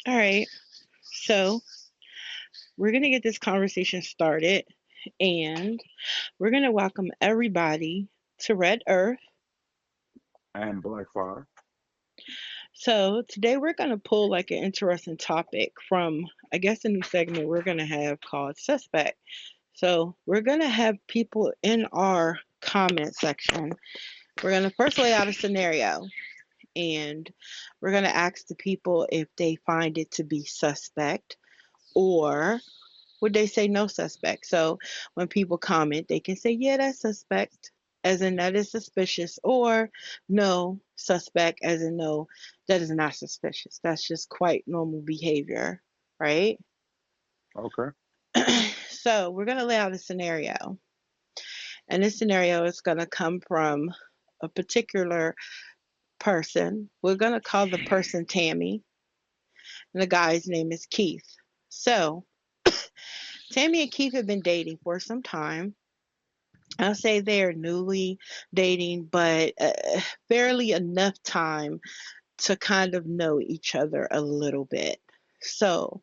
All right. So we're going to get this conversation started and we're going to welcome everybody to Red Earth. And Blackfire. So today we're going to pull like an interesting topic from, I guess, a new segment we're going to have called Suspect. So we're going to have people in our comment section. We're going to first lay out a scenario and we're going to ask the people if they find it to be suspect or would they say no suspect. So when people comment, they can say, yeah, that's suspect, as in that is suspicious, or no suspect, as in no, that is not suspicious. That's just quite normal behavior, right? Okay. So we're going to lay out a scenario. And this scenario is going to come from a particular person. We're going to call the person Tammy, and the guy's name is Keith. So Tammy and Keith have been dating for some time. I'll say they're newly dating, but barely enough time to kind of know each other a little bit. So,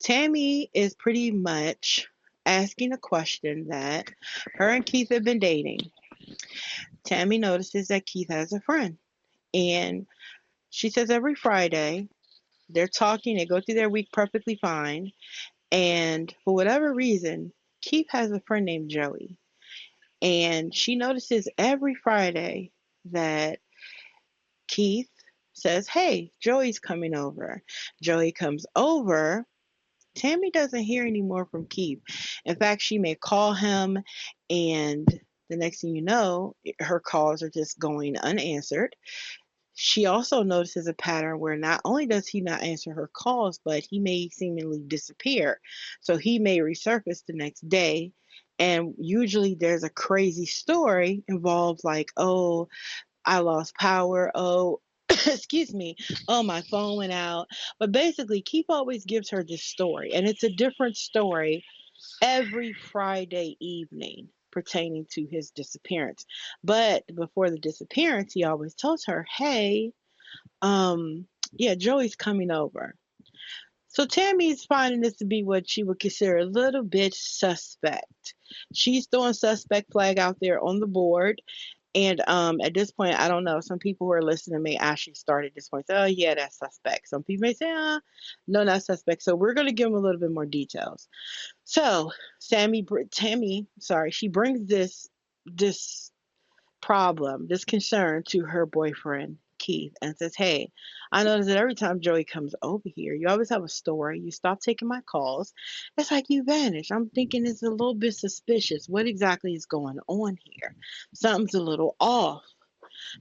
Tammy is pretty much asking a question that her and Keith have been dating. Tammy notices that Keith has a friend, and she says every Friday they're talking, they go through their week perfectly fine, and for whatever reason, Keith has a friend named Joey. And she notices every Friday that Keith says, hey, Joey's coming over. Joey comes over. Tammy doesn't hear any more from Keith. In fact, she may call him, and the next thing you know, her calls are just going unanswered. She also notices a pattern where not only does he not answer her calls, but he may seemingly disappear. So he may resurface the next day. And usually there's a crazy story involved, like, oh, I lost power. Oh, excuse me. Oh, my phone went out. But basically, Keith always gives her this story, and it's a different story every Friday evening pertaining to his disappearance. But before the disappearance, he always tells her, hey, yeah, Joey's coming over. So Tammy's finding this to be what she would consider a little bit suspect. She's throwing suspect flag out there on the board. And at this point, I don't know. Some people who are listening may actually start at this point. Say, oh, yeah, that's suspect. Some people may say, no, not suspect. So we're going to give them a little bit more details. So Tammy, sorry, she brings this problem, this concern to her boyfriend, Keith, and says, hey, I notice that every time Joey comes over here, you always have a story. You stop taking my calls. It's like you vanish. I'm thinking it's a little bit suspicious. What exactly is going on here? Something's a little off.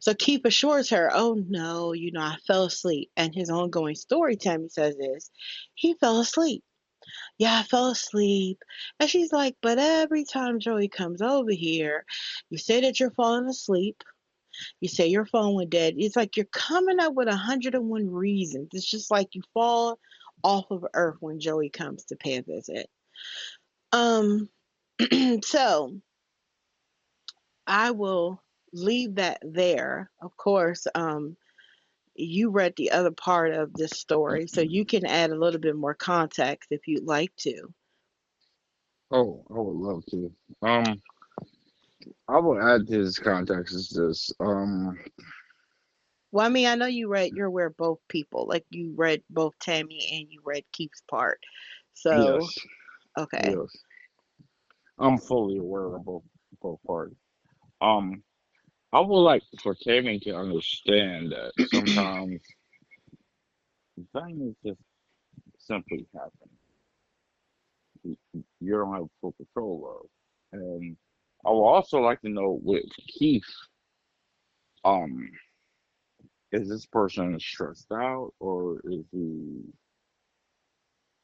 So Keith assures her, oh no, I fell asleep. And his ongoing story, Tammy says, is he fell asleep. Yeah, I fell asleep. And she's like, but every time Joey comes over here, you say that you're falling asleep. You say your phone went dead. It's like you're coming up with 101 reasons. It's just like you fall off of Earth when Joey comes to pay a visit. Um, so I will leave that there. Of course, you read the other part of this story, so you can add a little bit more context if you'd like to. Oh, I would love to. Um, I will add to this context is this. Well, I mean, I know you're aware of both people. Like you read both Tammy and you read Keith's part. So, Yes, okay. yes. I'm fully aware of both parties. Um, I would like for Tammy to understand that sometimes things just simply happen. You don't have full control of. And I would also like to know with Keith, um, is this person stressed out or is he,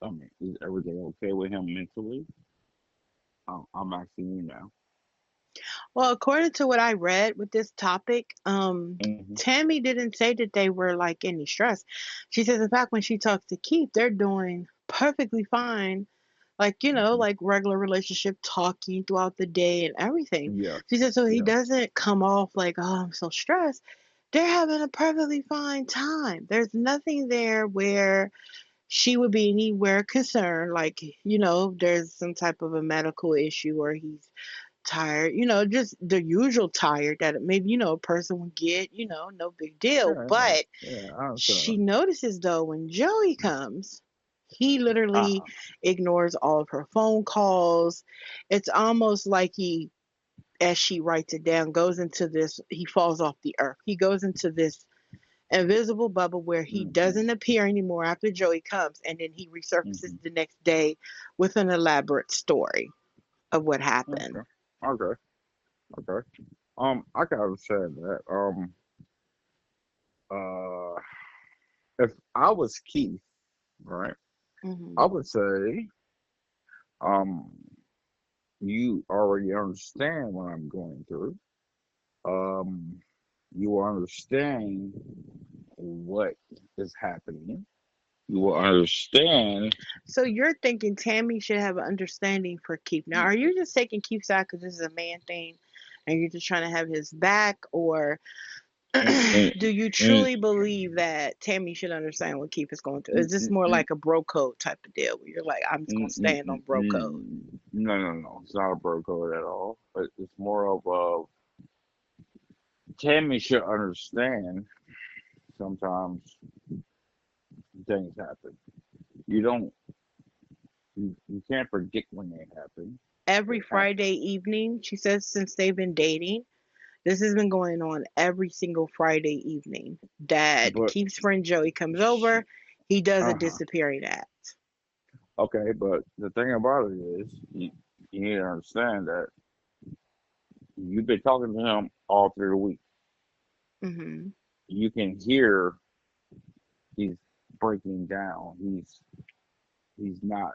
I mean, is everything okay with him mentally? I'm asking you now. Well, according to what I read with this topic, Hmm. Tammy didn't say that they were like any stress. She says, in fact, when she talks to Keith, they're doing perfectly fine, like, Hmm. like regular relationship talking throughout the day and everything. Yes, She said, so he yes. doesn't come off like, oh, I'm so stressed. They're having a perfectly fine time. There's nothing there where she would be anywhere concerned, like, there's some type of a medical issue or he's tired, just the usual tired that maybe, a person would get, no big deal. Yeah, yeah, But yeah. I she understand. notices though when Joey comes, he literally Uh, ignores all of her phone calls. It's almost like he, as she writes it down, goes into this, he falls off the earth. He goes into this invisible bubble where he mm-hmm, doesn't appear anymore after Joey comes, and then he resurfaces mm-hmm. the next day with an elaborate story of what happened. Okay, okay, okay. I can understand that. Uh, if I was Keith, right, I Hmm. would say, um, you already understand what I'm going through. Um, you will understand what is happening. You will understand. So you're thinking Tammy should have an understanding for Keith. Now, are you just taking Keith's side because this is a man thing and you're just trying to have his back? Or Mm, mm, do you mm, truly believe that Tammy should understand what Keith is going through? mm, Is this mm, more mm, like a bro code type of deal where you're like, I'm just going to stand on bro code? No, no, no. It's not a bro code at all. But it's more of a Tammy should understand. Sometimes things happen. You don't. You can't predict when they happen. Every They happen. Friday evening, she says, since they've been dating, this has been going on every single Friday evening. That But Keith's friend Joey comes she. over, he does a Uh huh. disappearing act. Okay, but the thing about it is, you need to understand that you've been talking to him all through the week. Hmm. You can hear he's breaking down. He's not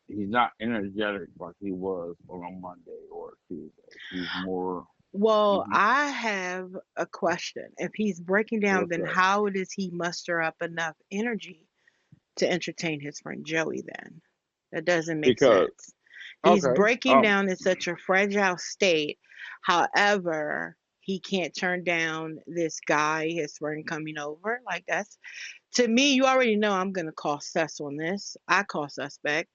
he's not energetic like he was on a Monday or a Tuesday. He's more. Well, He's I have a question. If he's breaking down, what's then that? how does he muster up enough energy to entertain his friend Joey then? That doesn't make Because sense. He's okay, breaking down in such a fragile state. However, he can't turn down this guy, his friend coming over. Like, that's, to me, you already know I'm gonna call sus on this. I call suspect.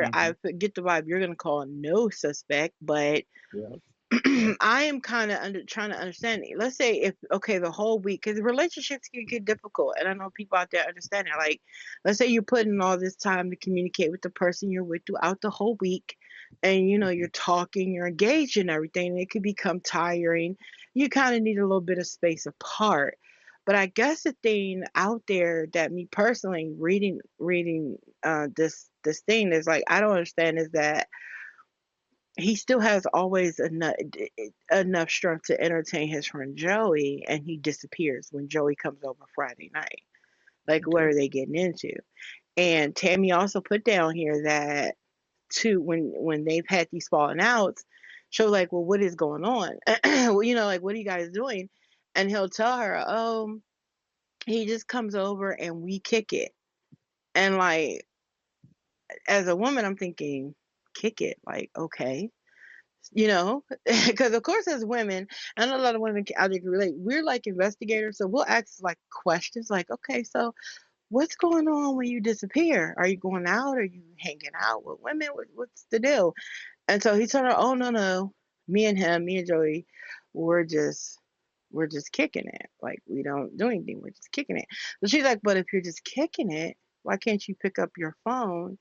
hmm I get the vibe you're gonna call no suspect, but yeah, yeah, I am kind of trying to understand. Let's say if okay, the whole week, because relationships can get difficult, and I know people out there understand that. Like, let's say you're putting all this time to communicate with the person you're with throughout the whole week, and you're hmm talking, you're engaged in everything, and it could become tiring. You kind of need a little bit of space apart. But I guess the thing out there that me personally reading this thing is like I don't understand is that he still has always enough strength to entertain his friend Joey, and he disappears when Joey comes over Friday night. Like, what okay, are they getting into? And Tammy also put down here that too when they've had these falling outs, she'll like, well, what is going on? Well, like, what are you guys doing? And he'll tell her, oh, he just comes over and we kick it. And like, as a woman, I'm thinking, kick it, like, okay, because of course as women, and a lot of women out there can relate, we're like investigators, so we'll ask like questions like, okay, so what's going on when you disappear? Are you going out? Are you hanging out with women? What's the deal? And so he told her, oh, no, no, me and Joey, we're just we're just kicking it, like we don't do anything, we're just kicking it. So she's like, but if you're just kicking it, why can't you pick up your phone?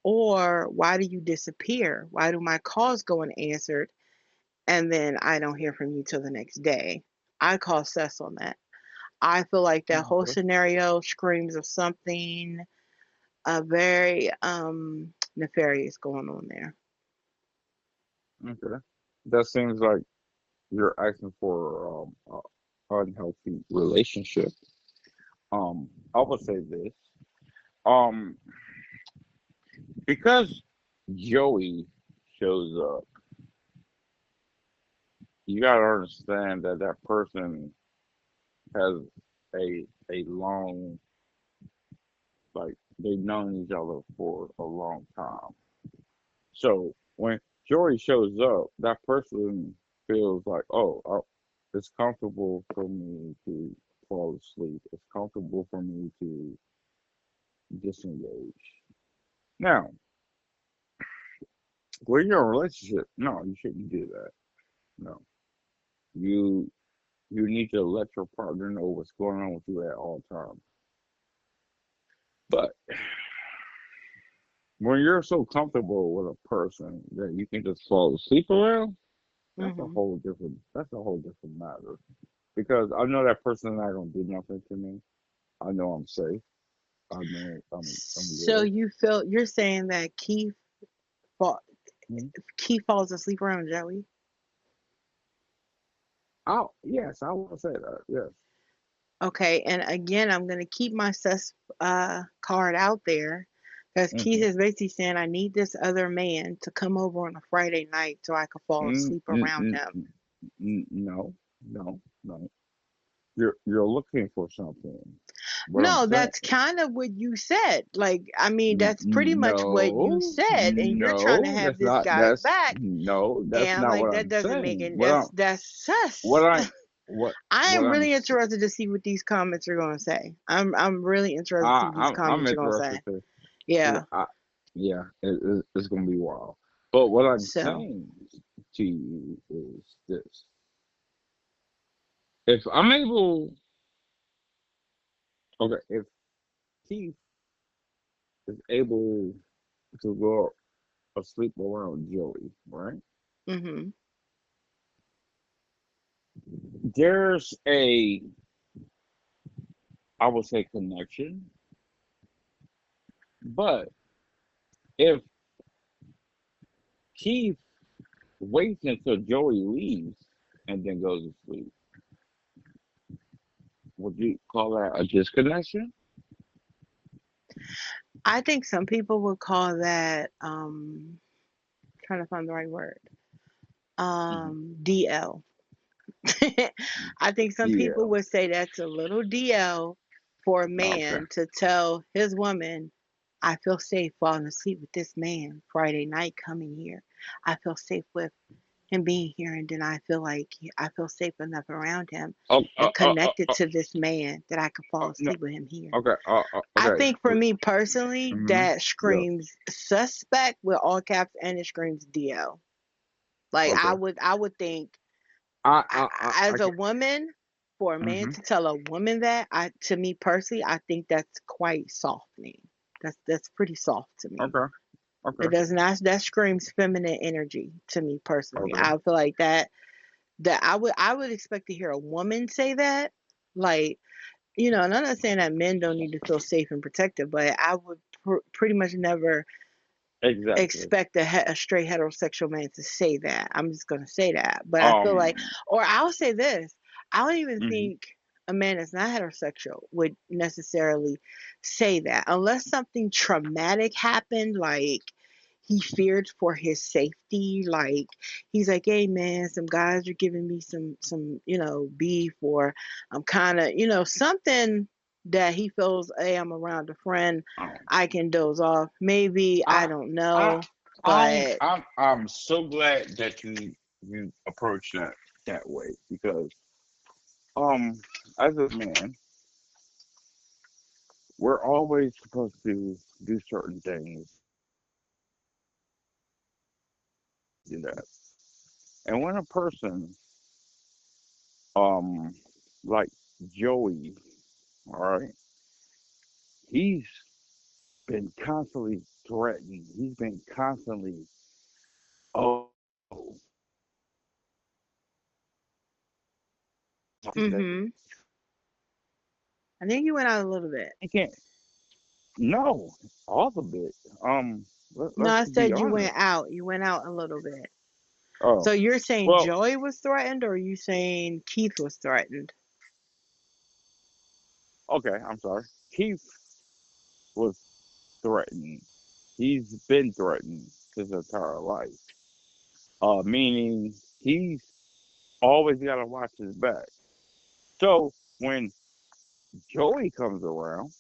Or why do you disappear? Why do my calls go unanswered and then I don't hear from you till the next day? I call Cess on that. I feel like that whole okay, scenario screams of something very nefarious going on there. okay. That seems like you're asking for unhealthy relationship. I would say this. Um, because Joey shows up, you gotta understand that that person has a long, like they've known each other for a long time. So when Joey shows up, that person feels like, oh, it's comfortable for me to fall asleep. It's comfortable for me to disengage. Now, when you're in a relationship, no, you shouldn't do that. No, you you need to let your partner know what's going on with you at all times. But when you're so comfortable with a person that you can just fall asleep around, Mhm. that's a whole different matter. Because I know that person not gonna do nothing to me. I know I'm safe. I know I'm So good. you're saying that fall, Mhm. Keith falls asleep around Joey? Yes, I will say that. Yes. Okay, and again, I'm gonna keep my sus card out there because Keith Mm-hmm. is basically saying I need this other man to come over on a Friday night so I could fall Mm, asleep mm, around mm, him. no, no. You're looking for something. What I'm No, saying, that's kind of what you said. Like, I mean, that's pretty much what you no, said, and you're trying to no, have this guy's back, that's and I'm not like, what that I'm doesn't make saying. any. That's What sus. I, what, I what am I'm, really s- interested to see what these comments are going to say. I'm really interested to see what these I'm comments are going to say. interested to, yeah, Yeah. yeah, it's gonna be wild. But what I'm So. saying to you is this: if I'm able, okay, if Keith is able to go asleep around Joey, right? Mhm. There's a, I would say, connection. But if Keith waits until Joey leaves and then goes to sleep, would you call that a disconnection? I think some people would call that trying to find the right word. Hmm. DL. I think some people Yeah. would say that's a little DL for a Okay. man to tell his woman, I feel safe falling asleep with this man Friday night coming here. I feel safe with him being here, and then I feel safe enough around him Oh, and connected to this man that I could fall no. asleep with him here. Okay. I Okay. think for me personally, Mm-hmm. that Yeah. screams suspect with all caps and it screams DL. Like Okay. I would think I as a can. woman, for a man Mm-hmm. to tell a woman that, to me personally, I think that's quite softening. That's pretty soft to me. Okay. It Okay. does not that screams feminine energy to me personally. Okay. I feel like that I would expect to hear a woman say that. Like, and I'm not saying that men don't need to feel safe and protected, but I would pretty much never Exactly. expect a straight heterosexual man to say that. I'm just going to say that. But I feel like, Um. or I'll say this, I don't even Mm-hmm. think a man that's not heterosexual would necessarily say that unless something traumatic happened, like he feared for his safety. Like he's like, hey man, some guys are giving me some beef, or I'm kind of something that he feels, hey, I'm around a friend, Um, I can doze off. Maybe, I I don't I know, but I'm so glad that you approach that way because um as a man we're always supposed to do certain things do that and when a person um like Joey, all right, he's been constantly threatened, he's been constantly, oh, that mhm. I think you went out a little bit. he can't, no, all of it, No, let's I be said you went honest. out. You went out a little bit. Oh, So you're saying well, Joey was threatened, or are you saying Keith was threatened? okay, I'm sorry. Keith was threatened. He's been threatened his entire life. Meaning he's always got to watch his back. So when Joey comes around,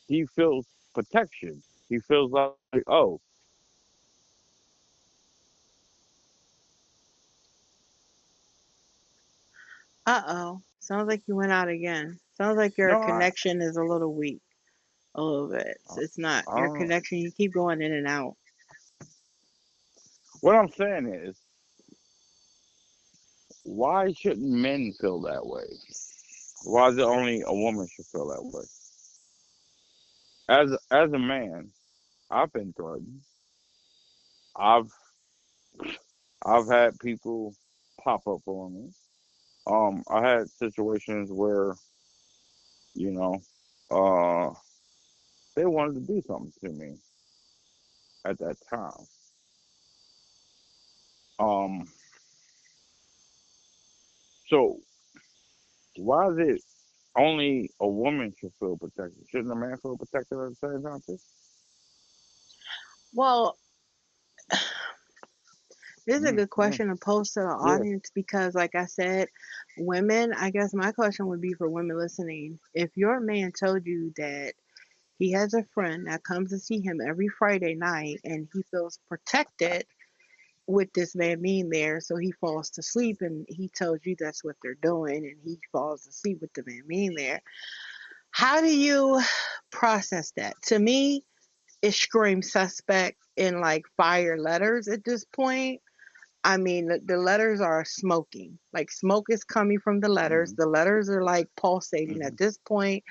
he feels protection. He feels like, oh, Uh oh. Sounds like you went out again. Sounds like your no, connection is a little weak. a little bit. It's not I your don't. connection. You keep going in and out. What I'm saying is, why shouldn't men feel that way? Why is it only a woman should feel that way? As a man, I've been threatened. I've I've had people pop up on me. I had situations where you know, uh, they wanted to do something to me at that time. Um, so why is it only a woman should feel protected? Shouldn't a man feel protected at the same time too? Well, this is a Mm, good mm, question to pose to the yeah. audience because, like I said, women, I guess my question would be for women listening. If your man told you that he has a friend that comes to see him every Friday night and he feels protected with this man being there, so he falls to sleep and he tells you that's what they're doing and he falls asleep with the man being there, how do you process that? To me, it screams suspect in like fire letters at this point. I mean, the letters are smoking. Like smoke is coming from the letters. Hmm. The letters are like pulsating Hmm. at this point.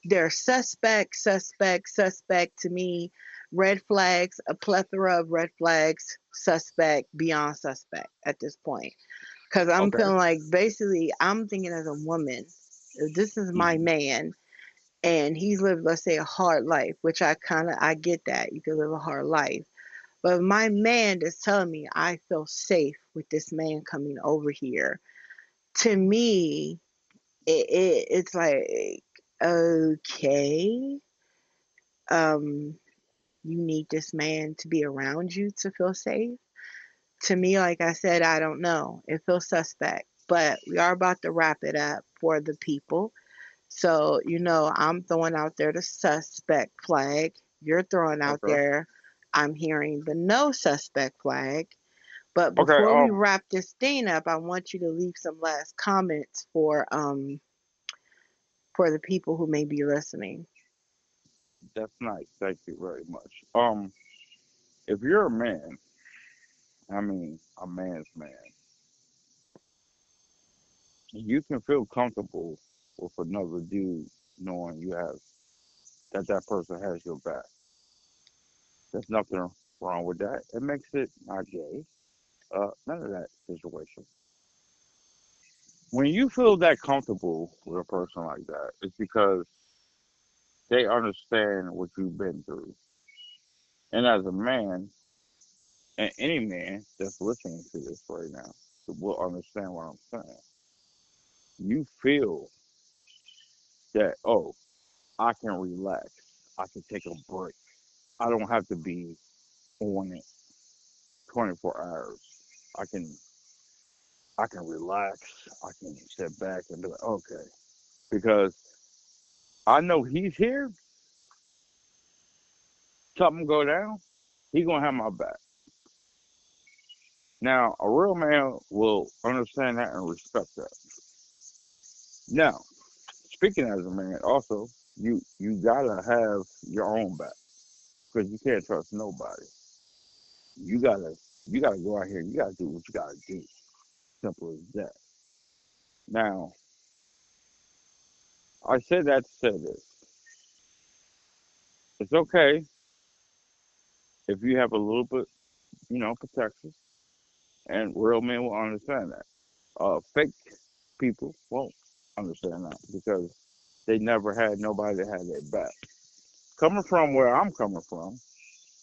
They're suspect, suspect, suspect to me. Red flags, a plethora of red flags, suspect, beyond suspect at this point. Because I'm Okay. feeling like basically I'm thinking as a woman, if this is my Hmm. man and he's lived, let's say, a hard life, which I get that. You can live a hard life. But my man is telling me I feel safe with this man coming over here. To me, it's like, okay, um, you need this man to be around you to feel safe. To me, like I said, I don't know. It feels suspect. But we are about to wrap it up for the people. So, I'm throwing out there the suspect flag. You're throwing out Okay. there, I'm hearing the no suspect flag. But Okay. before we wrap this thing up, I want you to leave some last comments for the people who may be listening. That's nice. Thank you very much. If you're a man, I mean a man's man, you can feel comfortable with another dude knowing that person has your back. There's nothing wrong with that. It makes it not gay. None of that situation. When you feel that comfortable with a person like that, it's because they understand what you've been through. And as a man, and any man that's listening to this right now will understand what I'm saying. You feel that, oh, I can relax. I can take a break. I don't have to be on it 24 hours. I can I can relax. I can sit back and be like, okay. Because I know he's here, something go down, he gonna have my back. Now, a real man will understand that and respect that. Now, speaking as a man, also, you gotta have your own back because you can't trust nobody. You gotta you gotta go out here. You gotta do what you gotta do. Simple as that. Now, I said that to say this. It's okay if you have a little bit, protection, and real men will understand that. Fake people won't understand that because they never had nobody that had their back. Coming from where I'm coming from,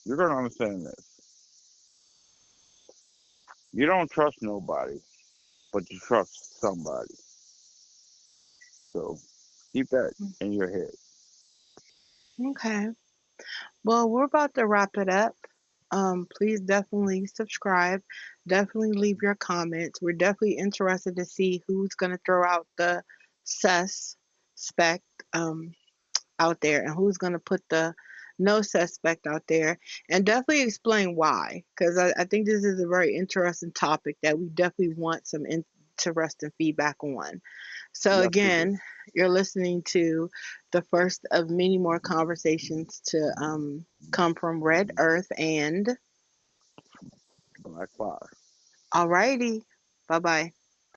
you're gonna understand this. You don't trust nobody, but you trust somebody. So keep that in your head. Okay. Well, we're about to wrap it up. Please definitely subscribe. Definitely leave your comments. We're definitely interested to see who's going to throw out the suspect um, out there and who's going to put the no suspect out there, and definitely explain why, because I think this is a very interesting topic that we definitely want some interesting feedback on. So, Yes, we do. again, you're listening to the first of many more conversations to come from Red Earth. And Black Fire. alrighty, bye bye.